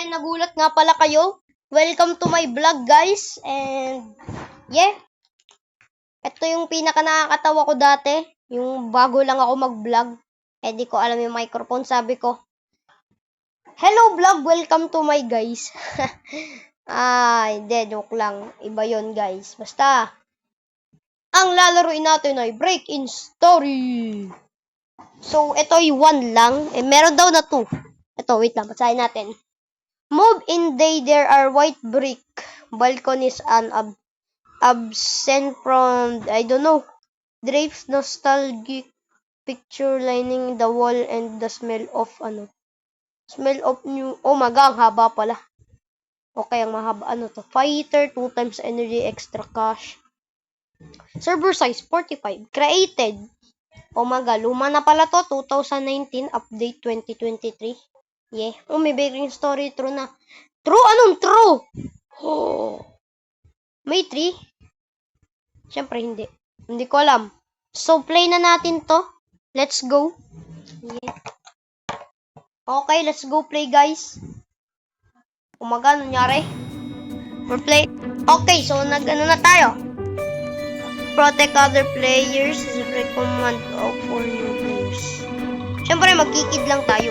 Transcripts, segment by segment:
nagulat nga pala kayo. Welcome to my vlog, guys. And, yeah. Ito yung pinaka nakakatawa ko dati. Yung bago lang ako mag-vlog. Eh, di ko alam yung microphone. Sabi ko, hello vlog, welcome to my guys. Hindi, joke lang. Iba yon guys. Basta, ang lalaruin natin ay Break-in Story. So, ito yung 1 lang. Eh, meron daw na 2. Ito, wait lang. Basahin natin. Move in day, there are white brick balconies and absent from, I don't know, drapes, nostalgic picture lining the wall and the smell of new, oh my god, ang haba pala. Okay, ang mahaba, to, fighter, 2 times energy, extra cash. Server size, 45. Created, oh my god, luma na pala to, 2019, update 2023. Yeah. Oh, may Break-in Story, true na. True? Anong true? Oh. May 3? Siyempre, hindi. Hindi ko alam. So, play na natin to. Let's go. Yeah. Okay, let's go play, guys. Umaga, nangyari? We're play. Okay, so, nag-ano na tayo. Protect other players is recommend for new players. Siyempre, magkikid lang tayo.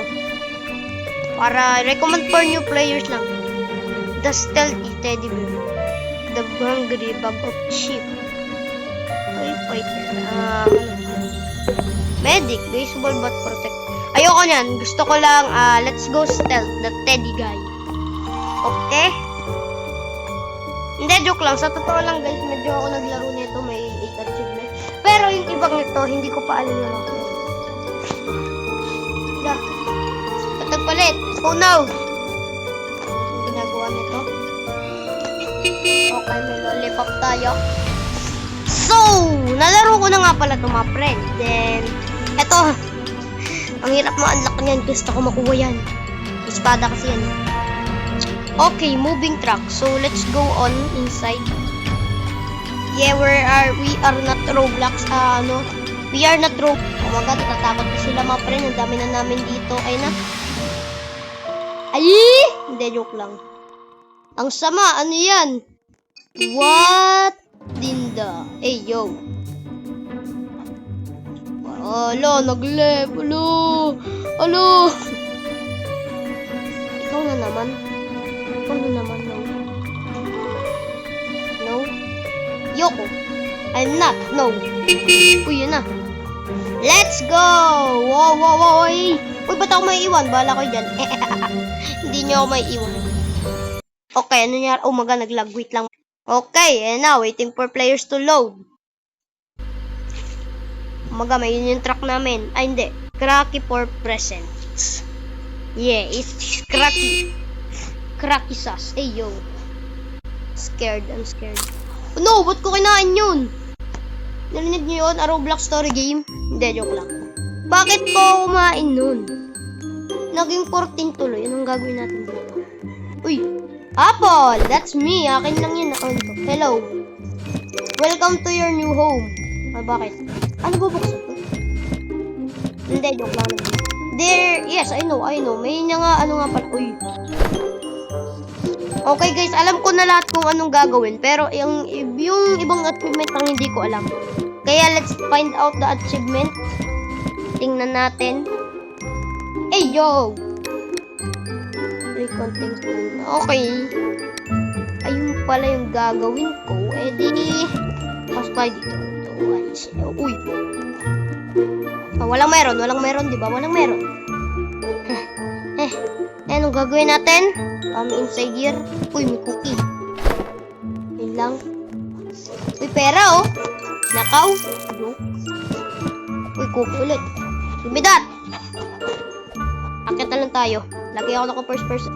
Para recommend for new players lang. The stealthy teddy bear. The hungry bag of sheep. Toy fighter. Medic. Baseball bat protect. Ayoko nyan. Gusto ko lang, let's go stealth. The teddy guy. Okay? Hindi, joke lang. Sa totoo lang guys, medyo ako naglaro nito. May 8 achievement. Pero yung ibang nito, hindi ko pa alam na ako. Patagpalit. Let's go now. Ang ginagawa nito. Okay, may lollipop tayo. So, nalaro ko na nga pala ito mga friend. Then, eto. Ang hirap ma-unlock niyan. Gusto ko makuha yan. Espada kasi yan. Okay, moving truck. So, let's go on inside. Yeah, we are not Roblox. We are not Roblox. Oh my god, natatakot na sila mga friend. Ang dami na namin dito. Ay na. Ay! Hindi, joke lang. Ang sama, ano yan? What? Dinda. Hey, yo. Alo, nag-lep. Alo. Ikaw na naman. No. No? Yoko. I'm not. No. Uy, yun na. Let's go! Wow. Uy, ba't ako may iwan? Bahala ko dyan. Hindi niyo ako may iwan. Okay, ano nangyari? Oh my god, nag-lag. Wait lang. Okay, and now, waiting for players to load. Oh my god, may yun yung truck namin. Ay, hindi. Cracky for presents. Yeah, it's Cracky. Cracky sauce. Hey, yo. I'm scared. Oh, no, ba't ko kinain yun? Narinig niyo yun? A Roblox story game? Hindi, joke lang. Bakit ko kumain nun? Naging 14 tuloy. Anong gagawin natin dito? Uy! Apple! That's me. Akin lang yun. Hello. Welcome to your new home. Bakit? Ano bubuksan ko? Hindi, joke lang naman. There, yes, I know. May nga, ano nga pala. Uy. Okay guys, alam ko na lahat kung anong gagawin. Pero yung ibang achievement ang hindi ko alam. Kaya let's find out the achievement. Tingnan natin. Hey, yo! Okay. Ayun pala yung gagawin ko. Eh di, pas tayo dito. Uy. Walang meron, di ba? Walang meron. Anong gagawin natin? Inside here. Uy, may cookie. Yun lang. Uy, pera, oh. Nakaw. Uy, cookie ulit. Give me that. Akit na lang tayo. Lagi ako naka first person.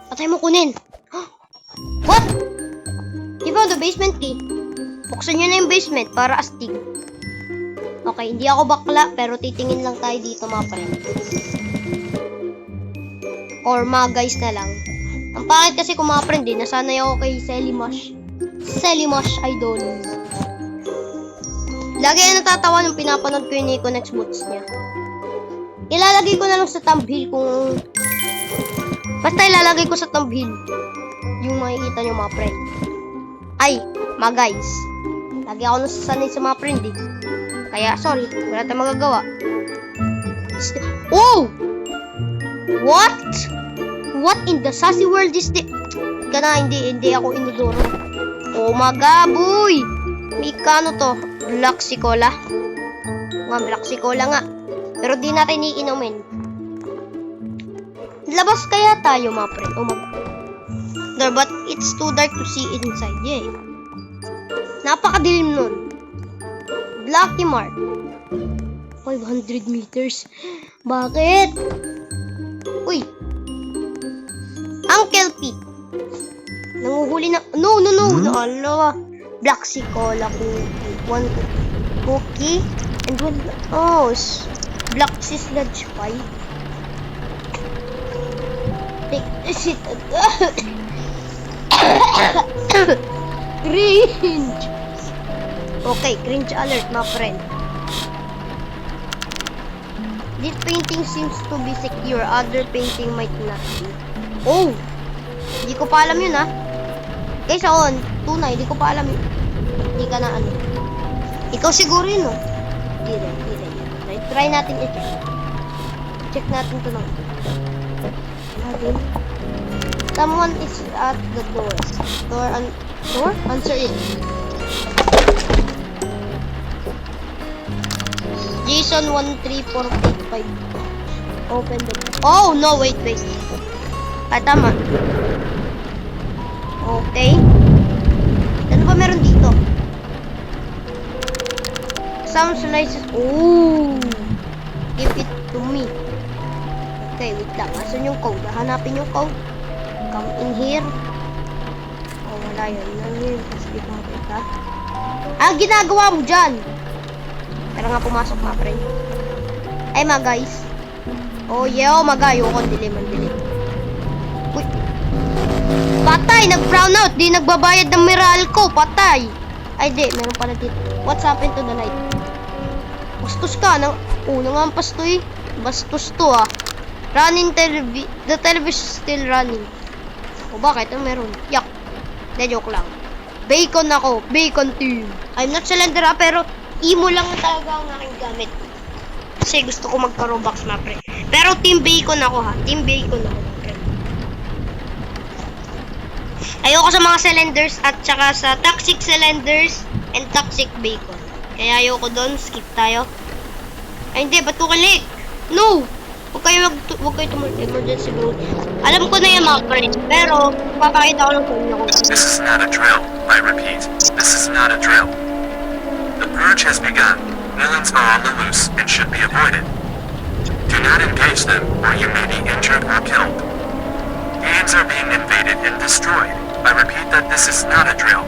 Patay mo kunin. What? You found the basement key. Buksan nyo na yung basement para astig. Okay, hindi ako bakla, pero titingin lang tayo dito mga friend. Or mga guys na lang. Ang pangit kasi kung mga friend nasanay ako kay Selimash Idol. Lagi na natatawa nung pinapanood ko yung Nico Next Boots niya. Ilalagay ko na lang sa thumbnail kung Basta ilalagay ko sa thumbnail yung makikita nyo mga friend. Ay, mga guys. Lagi ako nasasanay sa mga friend eh. Kaya, sorry. Wala tayong magagawa. Oh! What? What in the sassy world is this? Kana, hindi ako inodoro. Oh my god, boy! Mikano to? Black Cola? Nga, Black Cola nga. Pero di natin iinumin. Labas kaya tayo, mga friend. Oh my god. No, but it's too dark to see inside. Yeah. Napakadilim nun. Blacky Mart. 500 meters. Bakit? Uy. Uncle Pete. Nanguhuli na. No. Ala. Black Cola cookie. One cookie. And one. Oh. Black Sludge Pie. Take this shit. Cringe. Okay, cringe alert, my friend. This painting seems to be secure. Other painting might not be. Oh! Hindi ko pa alam yun, ha? Guys, ako, tunay, hindi ko pa alam yun. Hindi ka na ano. Ikaw siguro yun, no? Hindi rin. Try natin i-check. Check natin ito lang. Natin. Someone is at the door. Door? Answer it. Jason 13485. Open the door. Oh, no, wait. Ay, tama. Okay. Ano ba meron dito? Some slices. Oh! Give it to me. Okay, wait lang. Asan yung code? Hanapin yung code. Come in here. Oh, wala yun. Tapos di ko makita. Ginagawa mo dyan! Tara nga pumasok, mga friend. Ay, mga guys. Oh, yeah, mga guys. Ang dilim. Uy. Patay! Nag-brown out! Di nagbabayad ng Meralco! Patay! Ay, di. Meron pala dito. What's happened to the light? Bastos ka. Nangampas to eh. Bastos to ah. Running the television still running. O bakit? Ano meron? Yak. De, joke lang. Bacon ako. Bacon team. I'm not Slender pero emo lang talaga ang aking gamit. Kasi gusto ko magpa-Robux na pre. Pero team bacon ako ha. Team bacon ako pre. Ayoko sa mga cylinders at saka sa toxic cylinders and toxic bacon. Kaya ayoko doon. Skip tayo. Ay hindi. Ba't ko kalik? No! Huwag kayo emergency bro. Alam ko na yung mga friends. Pero, papakita ko lang sa inyo kung This is not a drill. I repeat, this is not a drill. The purge has begun. Villains are on the loose and should be avoided. Do not engage them, or you may be injured or killed. Games are being invaded and destroyed. I repeat that this is not a drill.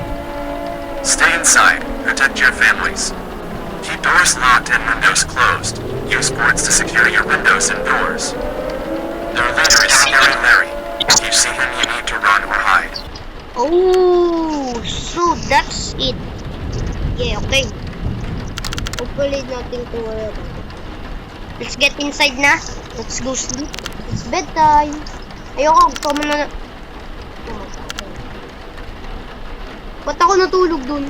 Stay inside. Protect your families. Keep doors locked and windows closed. Use boards to secure your windows and doors. Their leader is Scary Larry. If you see him, you need to run or hide. Oh, so that's it. Yeah, okay. Hopefully nothing to worry about. Let's get inside na. Let's go sleep. It's bedtime. Ayoko, gusto mo na. Ba't ako natulog dun?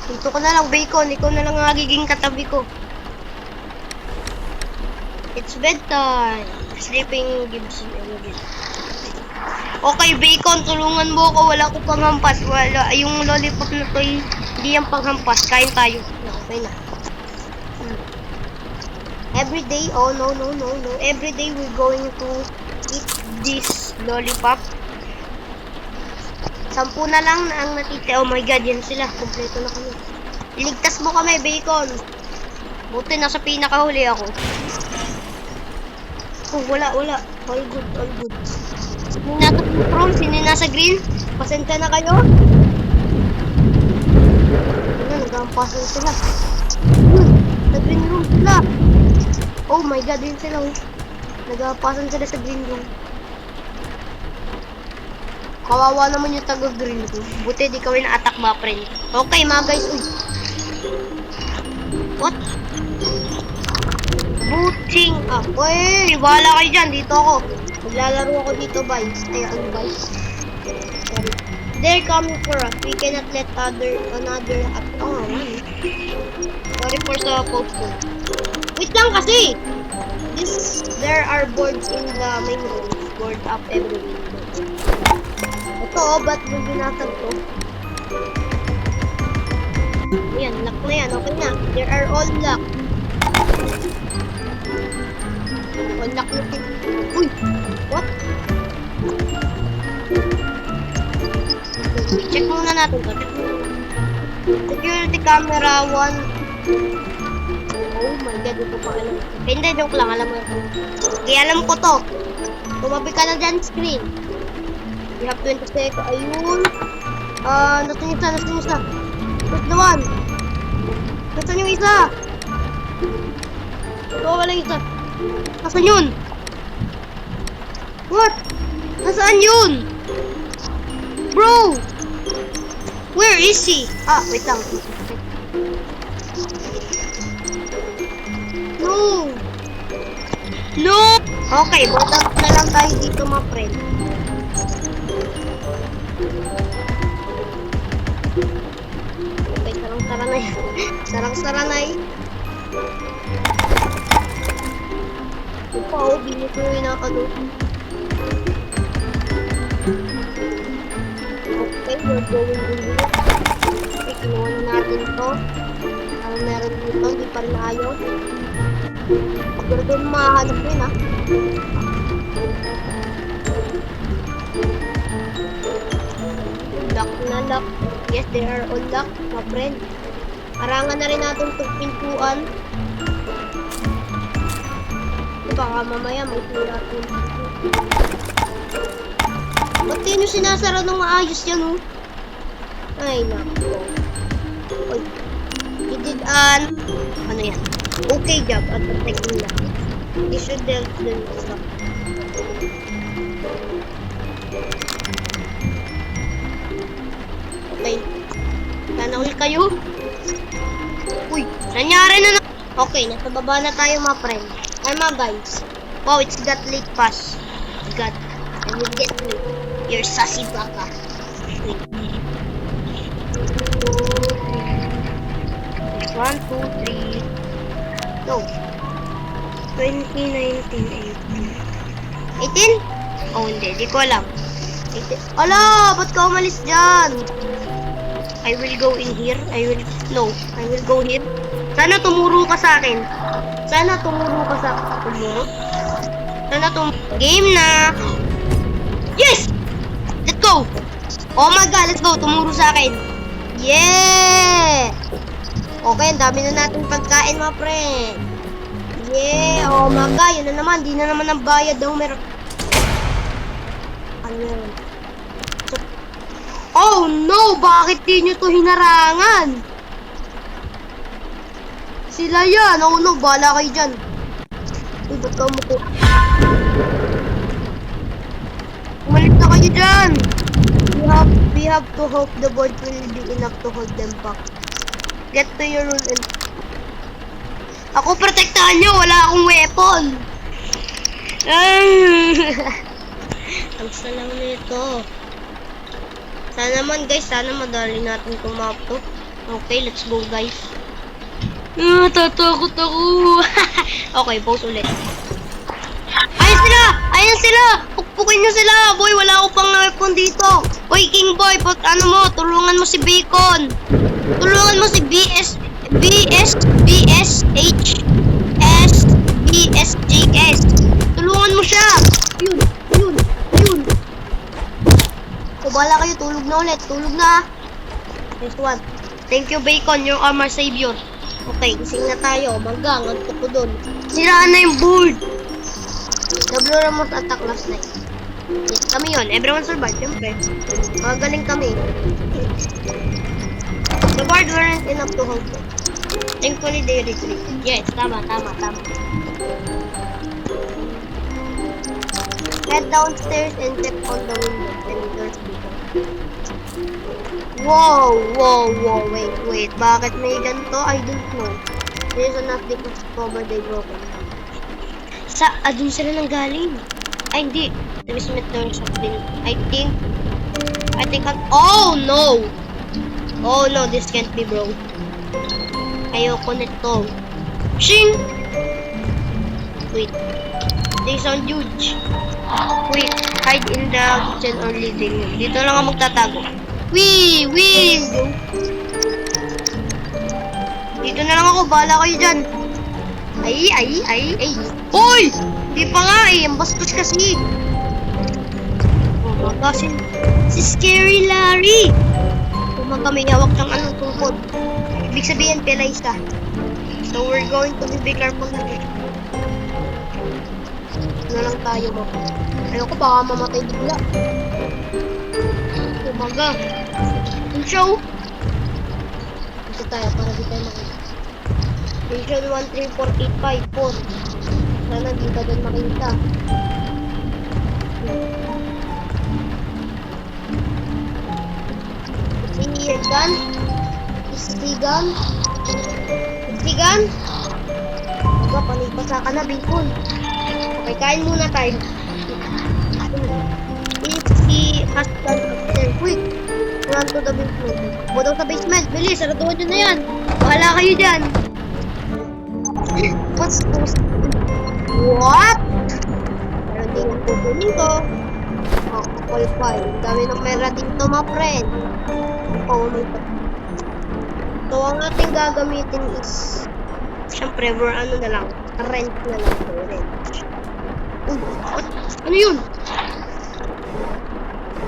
Dito ko na lang, bacon. Ikaw na lang ang magiging katabi ko. It's bedtime. Sleeping gives you energy. Okay, bacon. Tulungan mo ako. Wala ko panghampas. Wala. Yung lollipop na to, hindi yung panghampas. Kain tayo. Okay na. Every day. Oh, no. Every day we're going to eat this lollipop. 10 na lang na ang natitira. Oh my god, yan sila. Kompleto na kami. Iligtas mo kami, bacon. Buti nasa pinakahuli ako. Oh, wala. All good. Sino nasa control? Sino nasa green? Pasensya na kayo. Ano, nag-ampasan sila. Sa green room sila. Oh my god, yun sila. Nag-ampasan sila sa green room. Kawawa naman yung taga-green room. Buti di kami na-attack ba, friend. Okay, mga guys. Uy. What? Booting up. Uy, bahala kayo dyan. Dito ako. Maglalaro ako dito, guys. Ay, ano, guys? Sorry. They're coming for us. We cannot let another up. Oh, man. Sorry for sa poster. Wait lang kasi. There are boards in the main room. Board up every window. Ito, oh, ba't mo binatag to? Ayan, lock na yan. Okay na. There are all lock. All lock na ito. Uy! What? Check muna natin to. Security camera 1. Oh my god, ito pa alam. Hindi, joke lang. Alam mo ito. Okay, alam ko to. Tumabi ka na dyan, screen. We have 20 seconds. Ayun. Nasaan yung isa? Nasaan yung isa? Where's the one? Nasaan yung isa? Ito, wala yung isa. Nasaan yun? What? Nasaan yun? Bro! Where is he? Ah, wait lang. No! No! Okay, board up na lang tayo dito, mga friend. Okay, sarang-sara na yan. Sarang-sara na yan. Ito, oh, binit mo yung nakano. Okay, we're going in here. Okay, kinuha na natin ito. Parang meron dito, hindi pa rin ayaw. Pag doon mahanap yun, ha? Lock na lock. Yes, they are all lock, my friend. Arangan na rin natin itong pintuan. Baka mamaya may tira ito. Ba't kayo nyo sinasara ng maayos yan, oh? Ay, naku. Oy. You did ano yan? Okay job at protecting that. You should help them stop. Okay. Sana all kayo. Uy, nangyari na. Okay, nasa baba na tayo, mga friend. Ay, mga guys. Wow, it's got late pass. God, I will get me. You're sassy baka. Wait. 1, 2, 3. No. 2019, 18. 18? Oh, hindi. Di ko alam. 18. Ala! Ba't ka umalis dyan? I will go in here. No. I will go here. Sana tumuro ka sa akin. Sana tumuro ka sa tumuro. Sana game na. Yes! Let's go! Oh my god, let's go. Tumuro sa akin. Yeah! Okay, ang dami na natin pagkain, mga friend. Yeah! Oh my god, yun na naman. Di na naman ang bayad daw. Meron. Ano meron? Oh no! Bakit di nyo to hinarangan? Sila yan! Oh no! Bahala kayo dyan. Uy, ba't ka umuko? Umalit na kayo dyan! We have to hope the board will be enough to hold them back. Get to your room and... Ako, protektahan nyo! Wala akong weapon! Ang salang nito. Sana naman guys, sana madali natin kumap to. Okay, let's go guys. Tatakot ako. Okay, pause ulit. Ayun sila! Ayun sila! Pukpukin nyo sila! Boy, wala ako pang weapon dito. Hoy, King Boy, ano mo? Tulungan mo si Bacon. Tulungan mo si BSHS, BSGS. Tulungan mo siya. Yun. O, bala kayo. Tulog na ulit. Tulog na. Next one. Thank you, Bacon. You are my savior. Okay, gising na tayo. Magang, ang tuko doon. Siraan na yung board. Double Ramos attack last night. Yes, kami yun. Everyone survived, syempre. Magaling kami. The board weren't enough to hold them. Thankfully, they retreated. Yes, tama. Head downstairs and check on the windows and doors below. Wow, wait. Bakit may ganito? I don't know. There is enough because cover they broken. Doon sila nang galing. Ay, hindi. The basement door is open. I think, oh no! Oh no, this can't be, bro. Ayoko nito. Shing! Wait. They sound huge. Wait, hide in the kitchen or living room. Dito lang ako magtatago. Wee! Dito na lang ako, bahala kayo dyan. Ay. Hoy! Di pa nga eh, ang bastos kasi. Oh my gosh, si Scary Larry. Oh my God, may hawak siyang tungkod. Ibig sabihin, pilay siya. So we're going to be careful na rin. Ano lang tayo mo. Ayoko baka mamatay bigla. Oh my God. Yung show. Ito tayo para di tayo makita. Station 13485 Sana di ka doon makita. Isigan. Aga, panipasa ka na, bacon. Okay, kain muna tayo. If he has done upstairs, quick. Run to the basement. Go daw sa basement. Bilis, saratuhan nyo na yan. Bahala kayo dyan. What's this? What? Pero di yung kukunin ko. Okay, fine. Dami ng pera dito, my friend. Oh my God. So, ang ating gagamitin is syempre, ano na lang. Rent na lang. Rent. What? Ano yun?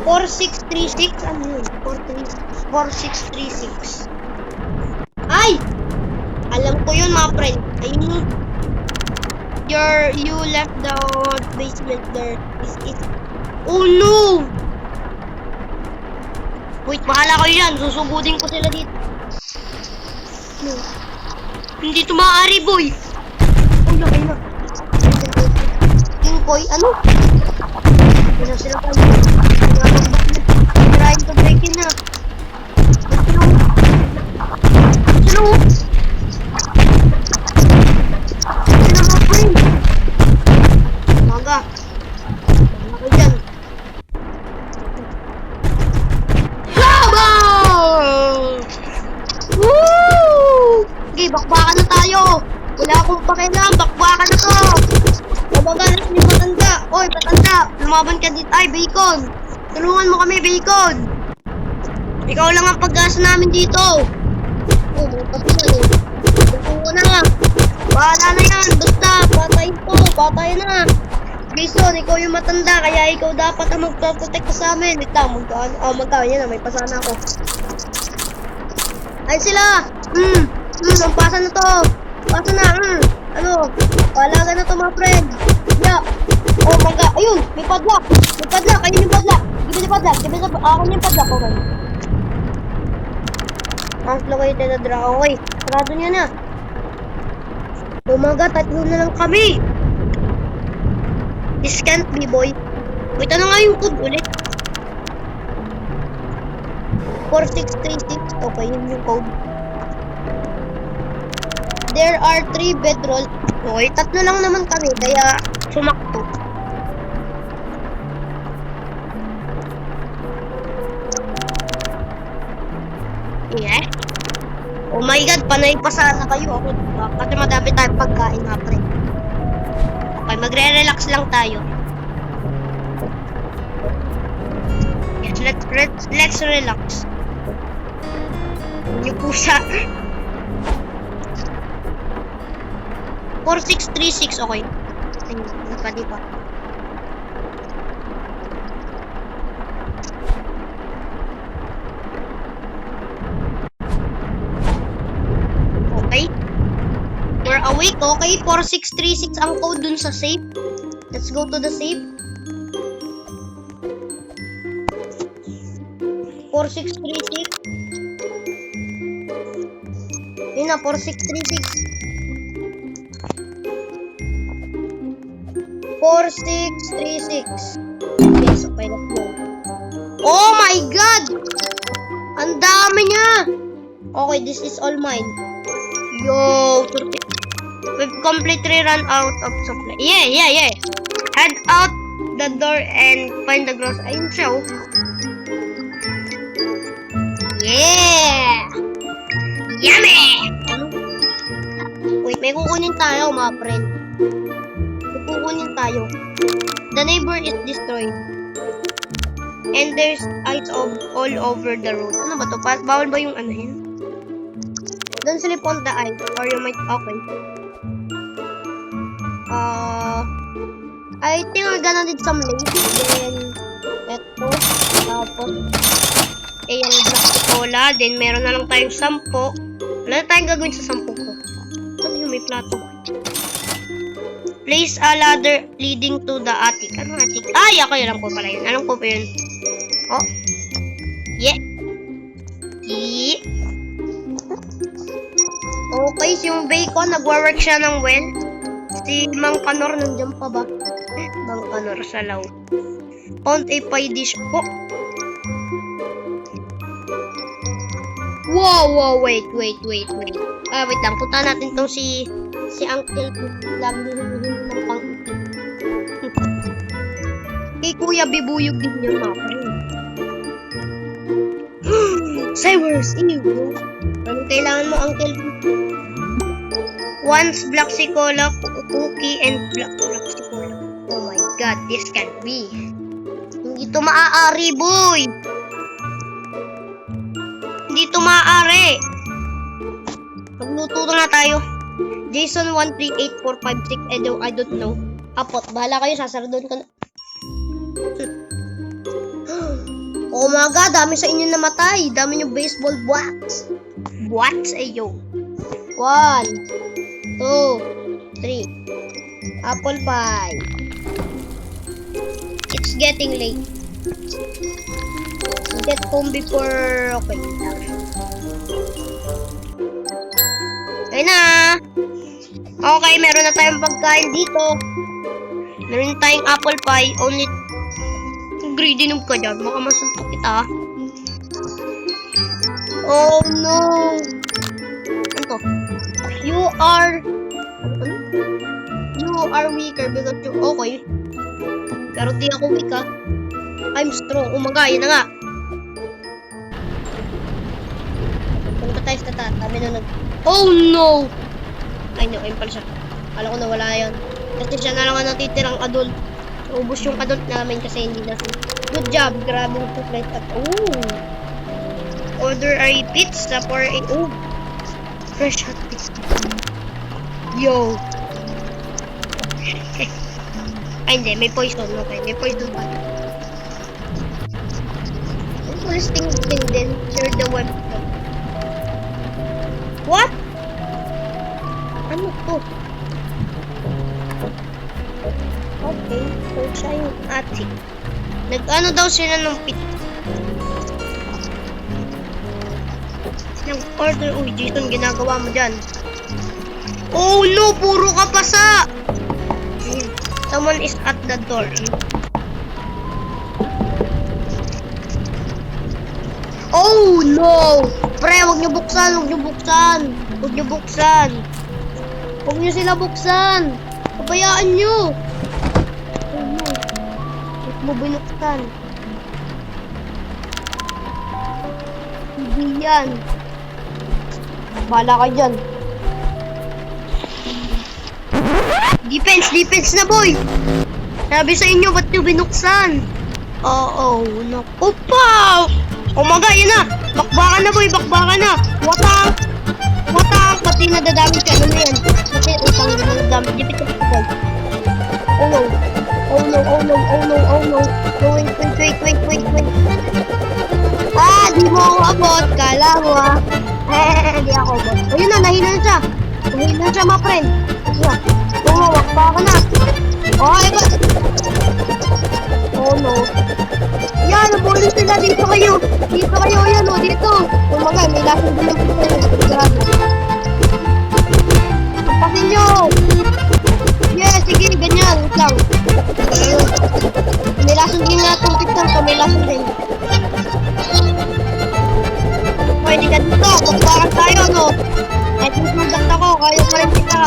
4636? Ano yun? 4636. Ay! Alam ko yun, mga friend. Ayun. You left the basement there. Oh no! Wait, bahala kayo yan. Susugudin ko sila dito. No. Hindi ito maaari, boy. Ay, laki na. King boy, ano? Hindi na sila kayo. Trying to break in na. Hello? Maga. Maga dyan. Laba! Woo! Okay, bakbakan na tayo. Wala akong pakialam. Bakbakan na to. Babagalas ni Patanda. Oy, Patanda. Lumaban ka dito. Ay, Bacon. Tulungan mo kami, Bacon. Ikaw lang ang pag-gas namin dito. Oh, pati na eh. Tulungan na. Bahala na yan. Basta, patay to. Patay na. Jason, ikaw yung matanda. Kaya ikaw dapat ang magpaprotect sa amin. Wait lang, magkano yan na. May pasana ako. Ay sila! Ang pasa na to! Pasa na! Ano? Palaga na to, mga friend! Yeah! Oh my God! Ayun! May padlock! May padlock! Ayun yung padlock! Give me the padlock! Give me the... Akin yung padlock! Okay. Mas located na dragon. Okay. Sarado niya na. Oh my God! Tatlo na lang kami! This can't be, boy. Wait, ano nga yung code ulit? 4636. Okay, yun yung code. There are 3 bedrolls. Okay, tatlo lang naman kami, kaya sumakto. Yeah. Oh my God, panay pa sana kayo ako. Kasi madami tayong pagkain, ha, pre. Okay, magre-relax lang tayo. Yes, let's relax. Yung pusa. 4636, okay. Ayun, di pa. Okay. We're awake, okay? 4636 ang code dun sa safe. Let's go to the safe. 4636. Yun na, 4636. 4636. Yes, okay, let's go. Oh my God! Ang dami niya! Okay, this is all mine. Yo, 5 completely run out of supply. Yeah. Head out the door and find the gross. Ayun siya, oh. Yeah! Yummy! Ano? Wait, may kukunin tayo, mga friend. May kukunin tayo. The neighbor is destroyed. And there's ice all over the road. Ano ba to? Bawal ba yung ano yun? Don't slip on the ice or you might... Okay. I think we're gonna need some lace. Then, eto. Tapos, yung black cola. Then, meron na lang tayong 10. Wala na tayong gagawin sa 10 ko. Ano yung may plato? Place a ladder leading to the attic. Ano attic? Ay, ako alam ko pala yun. Alam ko pa yun. Oh. Yeah. Yeah. Okay, si yung bacon, nagwa-work siya ng well. Si Mang Kanor, nandiyan pa ba? Mang Kanor sa law. Found a pie dish po. Wow, wait. Wait lang, punta natin tong si Uncle lagi hinihingi ng pang kay Kuya Bibuyog din yun, mga friend. Cyrus, ew. Anong kailangan mo, Uncle? Once black cola, cookie, and black cola. Oh my god, this can't be. Hindi to maaari, boy. Hindi to maaari. Magluto na tayo. Jason 138456. I don't know. Apot, bahala kayo, sasardon ko na. Oh my god, dami sa inyo namatay. Dami yung baseball bats. Bats, ayo. 1, 2, 3. Apple pie. It's getting late. Get home before... Okay. Ayun na. Okay, meron na tayong pagkain dito. Meron tayong apple pie. Only... Greedy noob ka dyan. Baka masuntok kita. Oh no. Ano to? You are weaker because you... Okay. Pero di ako weak, ha. I'm strong. Umagay na nga. Punta tayo sa tatabi na nag... Oh no! Ay no, ayun pala siya. Kala ko nawala yun. Kasi siya na lang ang natitirang adult. Ubus yung adult namin kasi hindi na siya. Good job. Grabe yung chocolate at... Oh! Order a pizza for a... Oh! Fresh hot pizza. Yo! Ay hindi, may poison. Okay, may poison pa. Police thing din. Share the website. What? Ano to? Okay, so siya yung attic. Nag-ano daw sila ng pizza. Nag-order. Uy, Jason, ginagawa mo dyan. Oh no, puro ka pasa! Someone is at the door. Oh no! Pre, huwag niyo buksan, Huwag niyo sila buksan. Pabayaan niyo. Oh no. Huwag mo binuksan. Hindi yan. Bahala ka dyan. Defense na, boy! Sabi sa inyo, ba't nyo binuksan? Oo, naku pa! Oh my god, yan na! Bakbakan na, boy! Bakbakan na! Watang! Pati nadadamit ka. Ano na yan? Pati utang na nadadamit. Dipit na boy. Oh no! Wait. Ah, di mo ako abot. Kala mo, ah. Di ako abot. Ayun na, nahinan siya, mga friend. Tumawak pa ako na. Okay ba? Oh no. Yan, nabuli sila. Dito kayo. Yan o, dito. Oh my god, may lasang din ang pizza yun. Grabe. Tapasin nyo. Yeah, sige, ganyan. Wait lang. Ayun. May lasang din na itong pizza. So, may lasang din. Pwede ka dito. Pagbakan tayo, no? Kahit magsugat ako, kaya pa rin kita.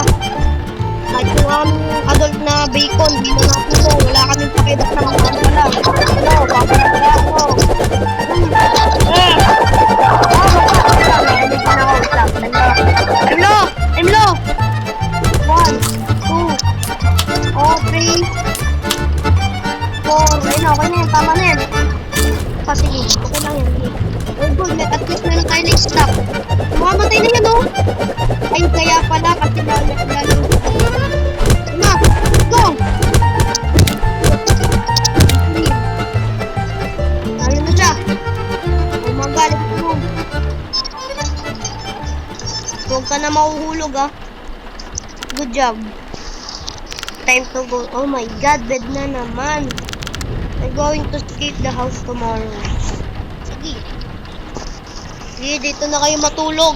Kahit yung adult na bacon, di na natin mo. Wala kaming pakibat na mga pala. Ano, papalala ako. I'm low! I'm low! 1, 2, 3, 4. Ayun, okay na yan. Tama na yan. Sige, okay lang yan. Oh good, at least meron tayo na stock. Mamamatay na yan, oh! Ay, kaya pala kasi lalo. Na, go! Lalo na siya. Oh, magalit mo. Huwag ka na mahuhulog, ah. Good job. Time to go. Oh my god, bed na naman. I'm going to escape the house tomorrow. Sige. Sige, dito na kayo matulog.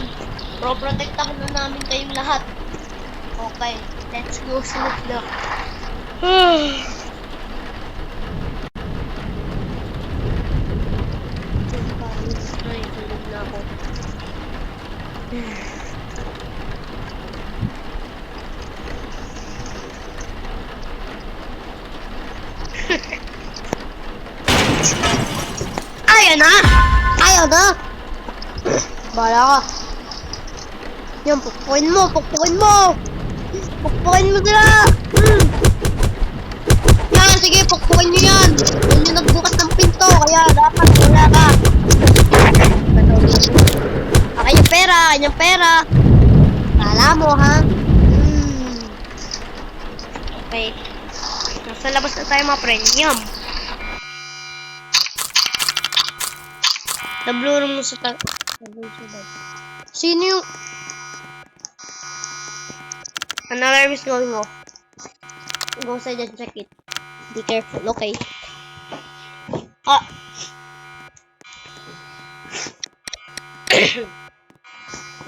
Pro-protectahan na namin kayong lahat. Okay, let's go sleep na. Ay, tulog na ako. Ayaw na! Ayaw na! Bala ka. Yan, pukpukin mo! Pukpukin mo! Pukpukin mo sila! Yan, sige, pukpukin nyo yan! Yan yung nagbukas ng pinto, kaya dapat wala ka. Kanyang pera! Kanyang pera! Kala mo, ha? Okay. Nasa labas na tayo, mga premium. Blue room mo sa Sino yung... An alarm is going off. Go inside and check it. Be careful, okay? Ah!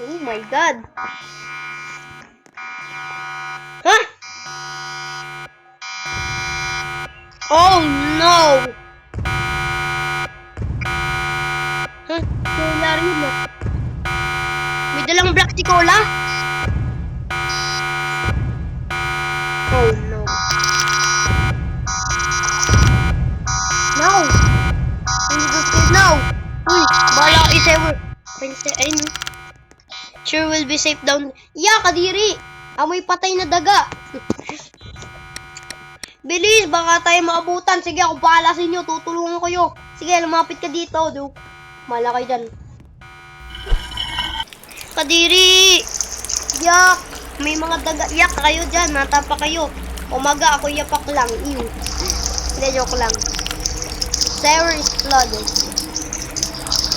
Oh my god! Huh? Oh no! Huh? Nangyari yun ba? May dalang black si Cola? Oh no. No! Hindi ko scared now! Uy! Bala ka is-ever! Ayun. Sure will be safe down. Yeah, kadiri! Amoy patay na daga! Bilis! Baka tayo maabutan! Sige, ako bahala sa inyo! Tutulungan ko kayo! Sige, lumapit ka dito! Mala kayo dyan. Kadiri! Yak! May mga daga. Yak kayo dyan. Natapa kayo. Umaga ako yapak lang. Ew. Hindi, joke lang. Sarah is flooded.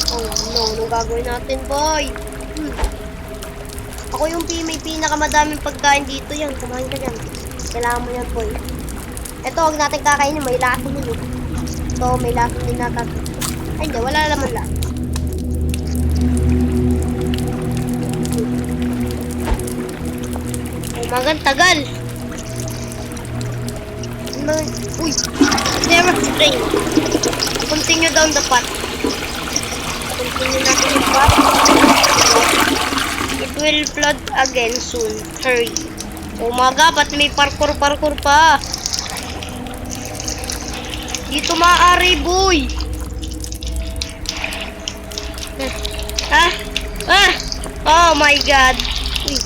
Oh no. Anong gagawin natin, boy? Ako yung may pinakamadaming pagkain dito. Yan. Kumain ka dyan. Kailangan mo yan, boy. Ito, huwag natin kakainin. May lason din. Ito, may lason din natin. Ay, hindi. Wala naman lason. Umagang tagal. Uy! Never strain. Continue down the path. Continue natin yung path. It will flood again soon. Hurry. Umaga, ba't may parkour pa? Dito maaari, boy. Oh my god. Uy.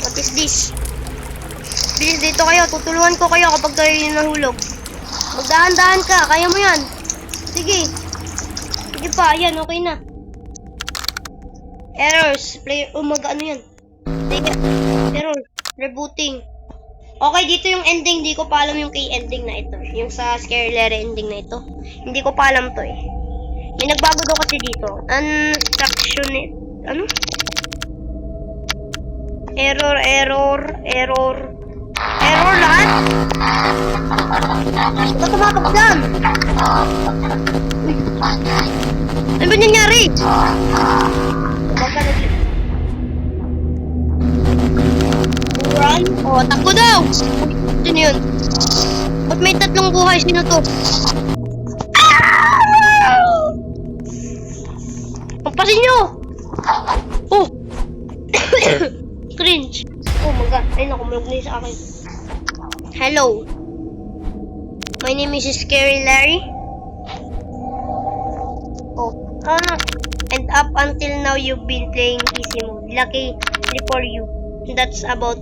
What is this? Bilis dito kayo. Tutulungan ko kayo kapag kayo yung nahulog. Magdahan-dahan ka. Kaya mo yan. Sige. Sige pa. Ayan. Okay na. Errors. Player. Ano yan? Error. Rebooting. Okay. Dito yung ending. Hindi ko pa alam yung key ending na ito. Yung sa Scarlet ending na ito. Hindi ko pa alam to eh. May nagbago daw kasi dito. Unstructured. Ano? Error lahat? Ito tumakap dyan. Ano ba nangyari? Run? O, takbo daw. Sino yun? Ba't may tatlong buhay? Sino to? Pagpasin nyo! Oh! Cringe. Oh my god. Ay naku, malog na yun sa akin. Okay. Hello. My name is Scary Larry. Oh. And up until now, you've been playing easy mode. Luckily for you. That's about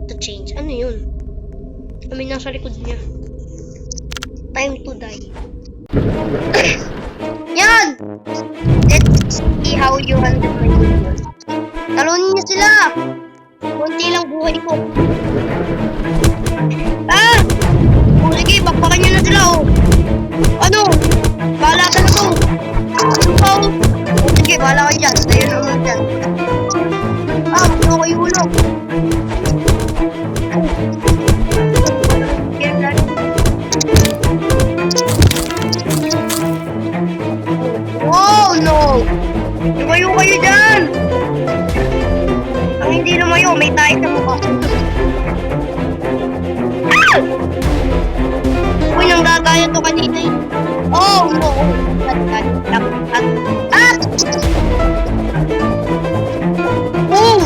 to change. Ano yun? May nasa likod niya. Time to die. Yan! Let's see how you handle my minions. Talunin niyo sila! Kunti lang buhay ko. Ah! O sige, bakbakan niyo na sila, oh. Ano? Bahala ka na to. Ano pa, oh? O sige, bahala kayo dyan. Tayo naman dyan. Ah, huwag na kayo ulog. Yan lang. Oh, no! Lumayo kayo dyan! Ang hindi lumayo, may tayo sa mukha. Ah! Uy, nang gagaya to kanina eh. Oh, no! Ah! Oh!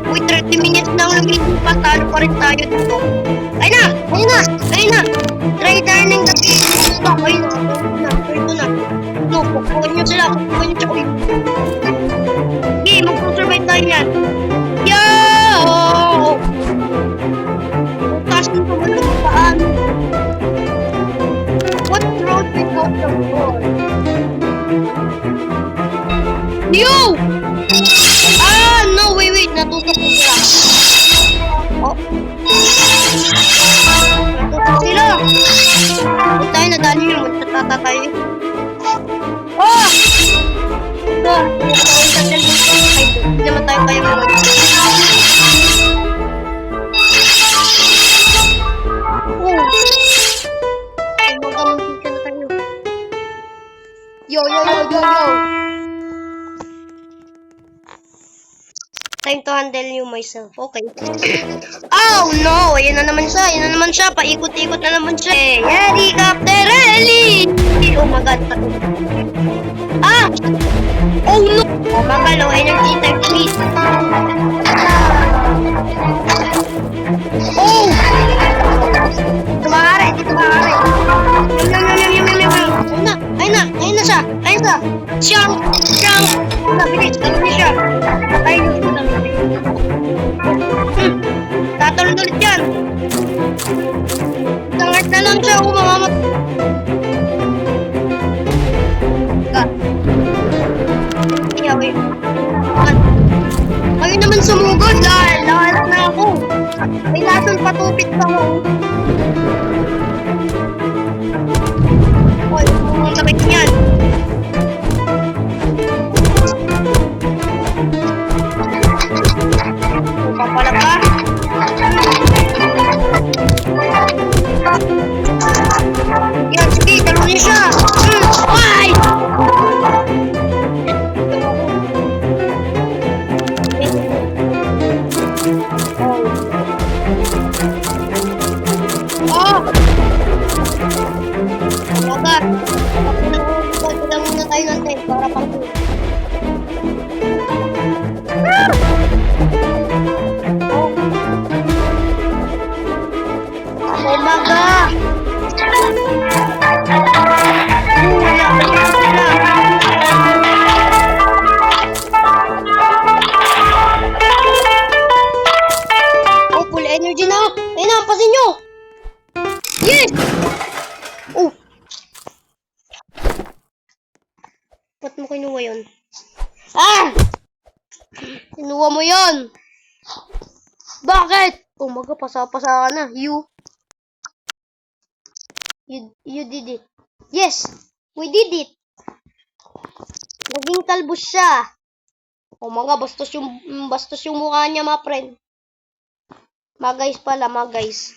Uy, 30 minutes na ang lumipas, talo pa rin tayo dito. Ay na! Ayun na! Ayun na! Try turning the page. Stop! Ayun na! Ito na! No, pukuhan nyo sila! Pukuhan nyo siya! Uy! Okay, mag-survive tayo yan! Yo! Taas nito mo lang paano? What road without the door? Yo! Ah! No! Wait! Natutok ko sila! Oh! Natutok sila! Huwag tayo nadali nyo. Magtatata tayo. Oh! Ito! Ay, hindi naman tayo kaya mga. Oh! Ay, magamuntin ka na tayo. Yo! Time to handle you myself. Okay. Oh no! Ayan na naman siya. Paikot-ikot na naman siya. Helicopter rally! Oh my god. Ah! Oh no! Oh my god, low energy type speed. Oh! Dito maaari. Ayun na siya. Siyang! Bilis siya. Ayun na. Tatulog ulit yan. Sangat na lang siya. Umamat. Wait. Kayo naman sumugod. Lahat na ako. May lason patupit pa ako. Hoy, ang sakit niyan. Papala pa. Yan, sige, talunin siya. Ay! Oh! Talaga. Pagkulang muna tayo ng time para pang oh my God! Oh, full energy na! Ayun na, pasin nyo! Yes! Oh! Ba't mo kinuha yun? Ah! Kinuha mo yun! Bakit? Umaga, pasa-pasa ka na. You did it. Yes! We did it! Naging kalbo siya. Umaga, bastos yung mukha niya, mga friend. Mga guys pala, mga guys.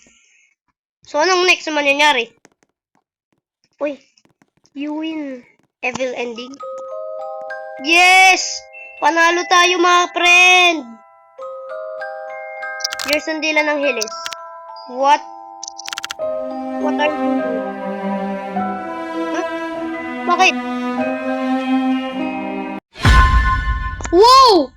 So, anong next naman nangyari? Uy, you win. Evil ending. Yes! Panalo tayo, mga friend! Here's ang dila ng Hilis. What are you doing? Huh? Bakit? Wow!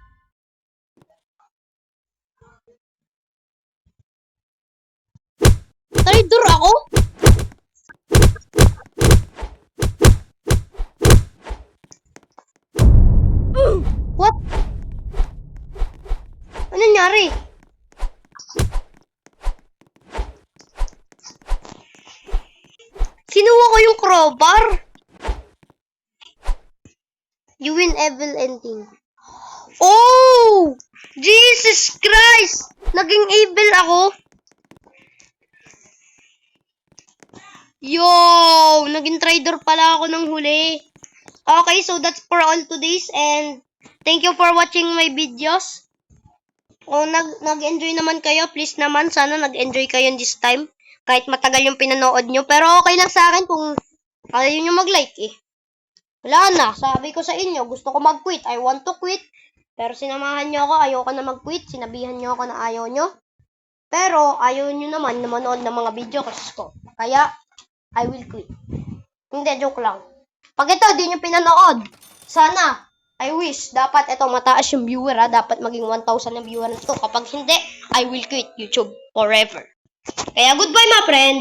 Kinuha ko yung crowbar. You win evil ending. Oh! Jesus Christ! Naging evil ako. Yo! Naging trader pala ako ng huli. Okay, so that's for all today's and thank you for watching my videos. O nag-enjoy naman kayo, please naman, sana nag-enjoy kayo this time. Kahit matagal yung pinanood nyo. Pero okay lang sa akin kung ayaw nyo mag-like eh. Wala na, sabi ko sa inyo, gusto ko mag-quit. I want to quit. Pero sinamahan nyo ako, ayoko na mag-quit. Sinabihan nyo ako na ayaw nyo. Pero ayaw nyo naman na manood ng mga video ko. Kaya, I will quit. Hindi, joke lang. Pag ito, di nyo pinanood, sana, I wish, dapat ito mataas yung viewer ha. Dapat maging 1,000 ang viewer nito. Kapag hindi, I will quit YouTube forever. Kaya goodbye, my friend!